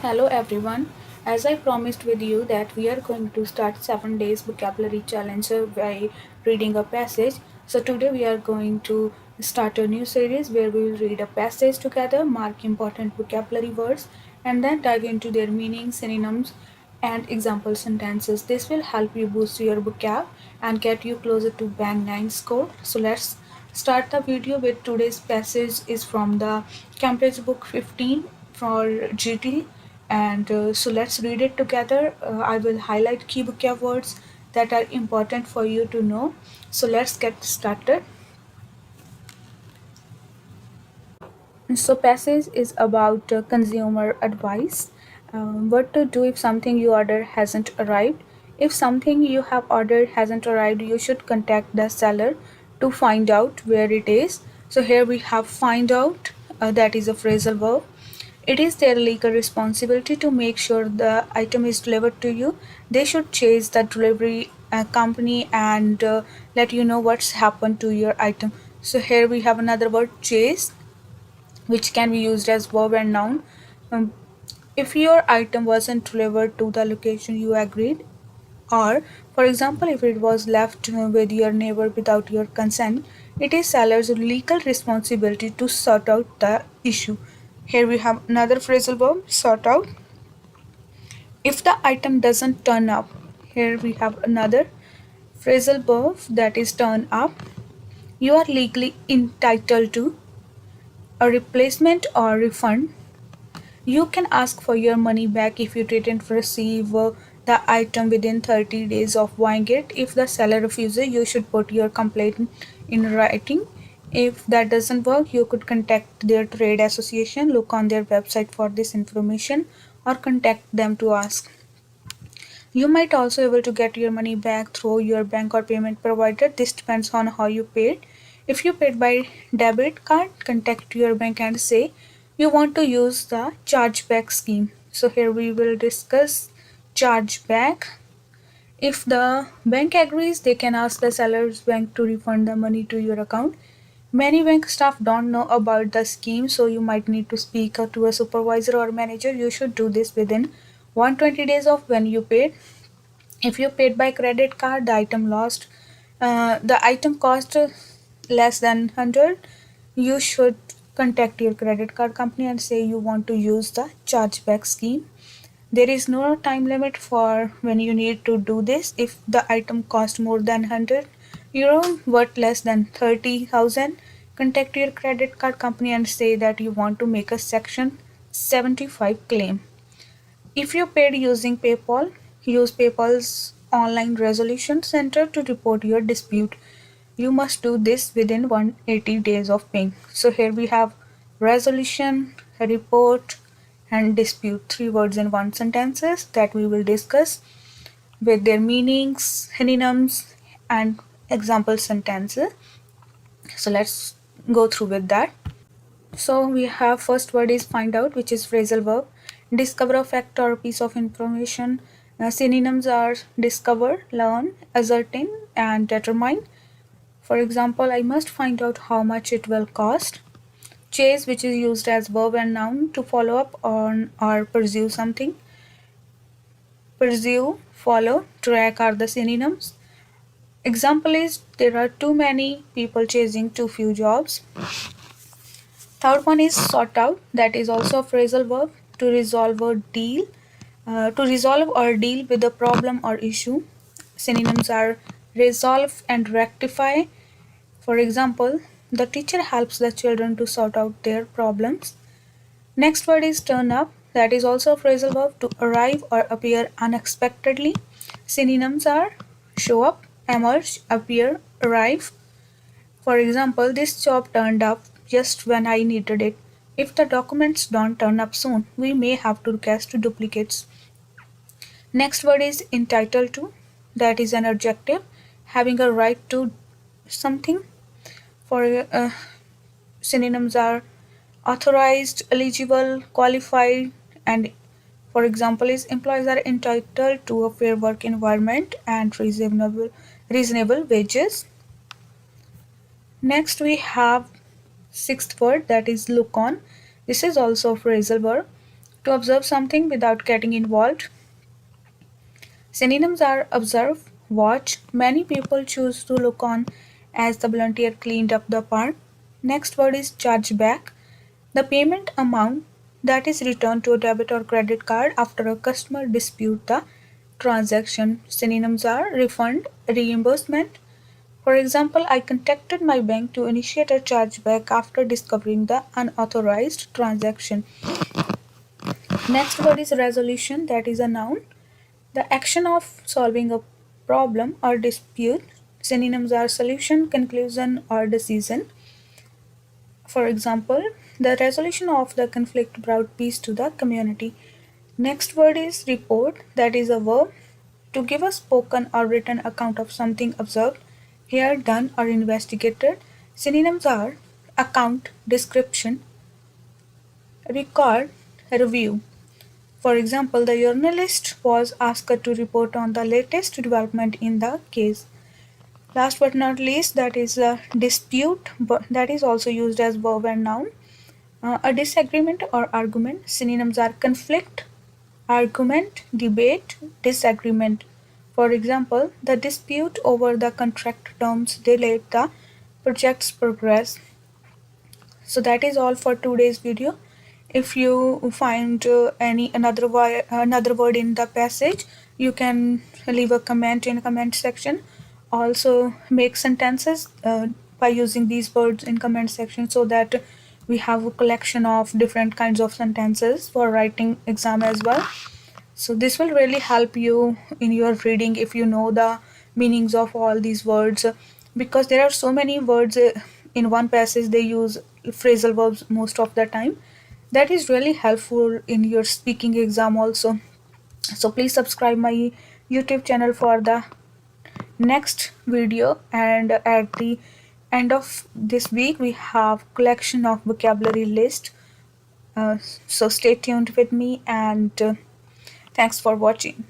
Hello everyone. As I promised with you that we are going to start 7 days vocabulary challenge by reading a passage. So today we are going to start a new series where we will read a passage together, mark important vocabulary words and then dive into their meanings, synonyms and example sentences. This will help you boost your vocab and get you closer to band 9 score. So let's start the video with today's passage is from the Cambridge book 15 for GT and so let's read it together. I will highlight key vocab words that are important for you to know. So let's get started. So passage is about consumer advice. What to do if something you order hasn't arrived. If something you have ordered hasn't arrived, you should contact the seller to find out where it is. So here we have find out, that is a phrasal verb. It is their legal responsibility to make sure the item is delivered to you. They should chase the delivery company and let you know what's happened to your item. So here we have another word chase, which can be used as verb and noun. Um, if your item wasn't delivered to the location you agreed, or for example, if it was left with your neighbor without your consent, it is seller's legal responsibility to sort out the issue. Here we have another phrasal verb, sort out. If the item doesn't turn up, here we have another phrasal verb, that is turn up. You are legally entitled to a replacement or refund. You can ask for your money back if you didn't receive the item within 30 days of buying it. If the seller refuses, you should put your complaint in writing. If that doesn't work, you could contact their trade association, look on their website for this information, or contact them to ask. You might also able to get your money back through your bank or payment provider. This depends on how you paid. If you paid by debit card, contact your bank and say you want to use the chargeback scheme. So here we will discuss chargeback. If the bank agrees, they can ask the seller's bank to refund the money to your account. Many bank staff don't know about the scheme, so you might need to speak to a supervisor or manager. You should do this within 120 days of when you paid. If you paid by credit card, the item cost less than 100. You should contact your credit card company and say you want to use the chargeback scheme. There is no time limit for when you need to do this. If the item cost more than 100 euro, worth less than 30,000, contact your credit card company and say that you want to make a section 75 claim. If you paid using PayPal, use PayPal's online resolution center to report your dispute. You must do this within 180 days of paying. So here we have resolution, report, and dispute. Three words in one sentences that we will discuss with their meanings, synonyms, and example sentences. So let's go through with that. So we have first word is find out, which is phrasal verb. Discover a fact or a piece of information. Synonyms are discover, learn, ascertain, and determine. For example, I must find out how much it will cost. Chase, which is used as verb and noun to follow up on or pursue something. Pursue, follow, track are the synonyms. Example is there are too many people chasing too few jobs. Third one is sort out, that is also a phrasal verb to resolve or deal. To resolve or deal with a problem or issue. Synonyms are resolve and rectify. For example, the teacher helps the children to sort out their problems. Next word is turn up, that is also a phrasal verb to arrive or appear unexpectedly. Synonyms are show up, emerge, appear, arrive. For example, this job turned up just when I needed it. If the documents don't turn up soon, we may have to cast duplicates. Next word is entitled to, that is an adjective, having a right to something. For synonyms are authorized, eligible, qualified, and for example is employees are entitled to a fair work environment and reasonable wages. Next we have sixth word, that is look on. This is also a phrasal verb To observe something without getting involved. Synonyms are observe, watch. Many people choose to look on as the volunteer cleaned up the park. Next word is charge back. The payment amount that is returned to a debit or credit card after a customer dispute the transaction. Synonyms are refund, reimbursement. For example, I contacted my bank to initiate a chargeback after discovering the unauthorized transaction. Next word is resolution, that is a noun. The action of solving a problem or dispute. Synonyms are solution, conclusion, or decision. For example, the resolution of the conflict brought peace to the community. Next word is report, that is a verb. To give a spoken or written account of something observed, heard, done, or investigated. Synonyms are account, description, record, review. For example, the journalist was asked to report on the latest development in the case. Last but not least, that is a dispute, but that is also used as verb and noun. A disagreement or argument. Synonyms are conflict, argument, debate, disagreement. For example, the dispute over the contract terms delayed the project's progress. So that is all for today's video. If you find any another word in the passage, you can leave a comment in the comment section. Also make sentences by using these words in comment section, so that we have a collection of different kinds of sentences for writing exam as well. So this will really help you in your reading if you know the meanings of all these words, because there are so many words in one passage. They use phrasal verbs most of the time. That is really helpful in your speaking exam also. So please subscribe my YouTube channel for the next video, and at the end of this week we have collection of vocabulary list. So stay tuned with me, and thanks for watching.